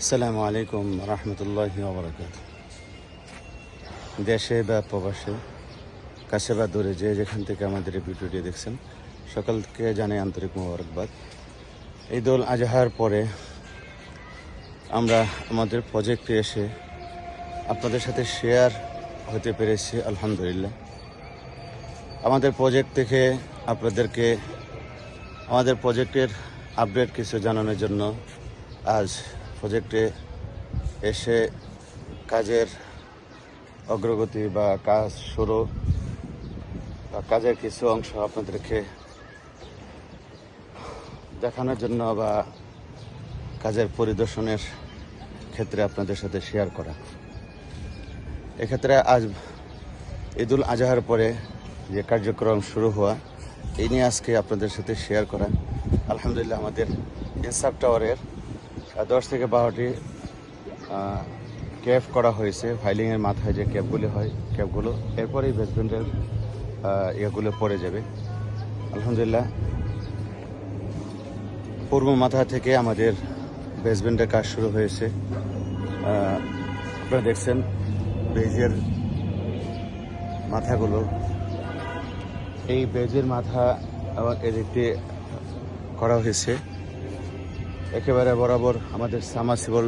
আসসালামু আলাইকুম রহমতুল্লাহি ওয়া বারাকাতুহু। দেশে বা প্রবাসে, কাছে বা দূরে যে যেখান থেকে আমাদের এই ভিডিওটি দেখছেন, সকলকে জানাই আন্তরিক মোবারকবাদ। ঈদুল আজহার পরে আমরা আমাদের প্রজেক্টে এসে আপনাদের সাথে শেয়ার হতে পেরেছি, আলহামদুলিল্লাহ। আমাদের প্রজেক্ট থেকে আপনাদেরকে আমাদের প্রজেক্টের আপডেট কিছু জানানোর জন্য আজ প্রজেক্টে এসে কাজের অগ্রগতি বা কাজ শুরু বা কাজের কিছু অংশ আপনাদেরকে দেখানোর জন্য বা কাজের পরিদর্শনের ক্ষেত্রে আপনাদের সাথে শেয়ার করা। এক্ষেত্রে আজ ঈদুল আজহার পরে যে কার্যক্রম শুরু হওয়া, এই নিয়ে আজকে আপনাদের সাথে শেয়ার করা। আলহামদুলিল্লাহ, আমাদের ইনসাফ টাওয়ারের 10 থেকে 12টি ক্যাপ করা হয়েছে। ফাইলিংয়ের মাথায় যে ক্যাপগুলি হয়, ক্যাপগুলো এরপরেই বেসমেন্টের ইয়েগুলো পড়ে যাবে। আলহামদুলিল্লাহ, পূর্ব মাথা থেকে আমাদের বেসমেন্টের কাজ শুরু হয়েছে। আপনারা দেখছেন বেজের মাথাগুলো, এই বেজের মাথা আবার এদিকে করা হয়েছে। একেবারে বরাবর আমাদের সাবমার্সিবল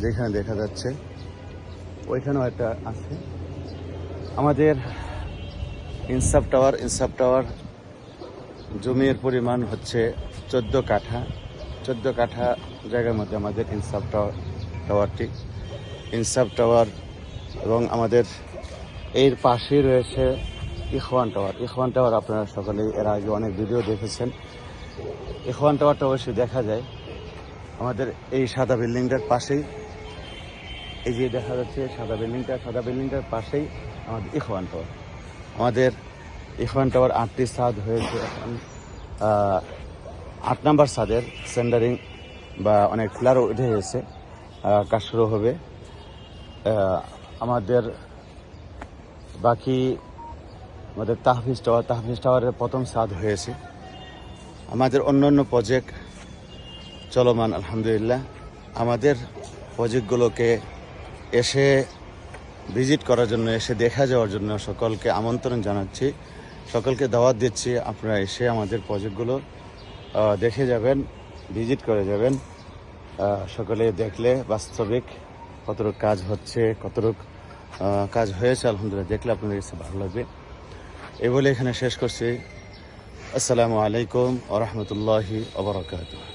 যেখানে দেখা যাচ্ছে, ওইখানেও একটা আছে। আমাদের ইনসাফ টাওয়ার জমির পরিমাণ হচ্ছে 14 কাঠা। 14 কাঠা জায়গার মধ্যে আমাদের ইনসাফ টাওয়ার এবং আমাদের এর পাশেই রয়েছে ইখওয়ান টাওয়ার। আপনারা সকলেই এর আগে অনেক ভিডিও দেখেছেন। ইখওয়ান টাওয়ারটা অবশ্যই দেখা যায় আমাদের এই সাদা বিল্ডিংটার পাশেই। এই যে দেখা যাচ্ছে সাদা বিল্ডিংটার পাশেই আমাদের ইখওয়ান টাওয়ার। আমাদের ইখওয়ান টাওয়ার 8টি ছাদ হয়েছে। এখন 8 নম্বর ছাদের সেন্টারিং বা অনেক ফ্ল্যারও উঠে গেছে, কাজ শুরু হবে। আমাদের বাকি আমাদের তাহফিজ টাওয়ারের প্রথম ছাদ হয়েছে। আমাদের অন্য প্রজেক্ট চলমান, আলহামদুলিল্লাহ। আমাদের প্রজেক্টগুলোকে এসে ভিজিট করার জন্য, এসে দেখা যাওয়ার জন্য সকলকে আমন্ত্রণ জানাচ্ছি, সকলকে দাওয়াত দিচ্ছি। আপনারা এসে আমাদের প্রজেক্টগুলো দেখে যাবেন, ভিজিট করে যাবেন। সকলে দেখলে বাস্তবিক কতটুকু কাজ হচ্ছে, কতটুকু কাজ হয়েছে, আলহামদুলিল্লাহ, দেখলে আপনাদের কাছে ভালো লাগবে। এই বলে এখানে শেষ করছি। আসসালামু আলাইকুম ওয়া রাহমাতুল্লাহি ওয়া বারাকাতুহু।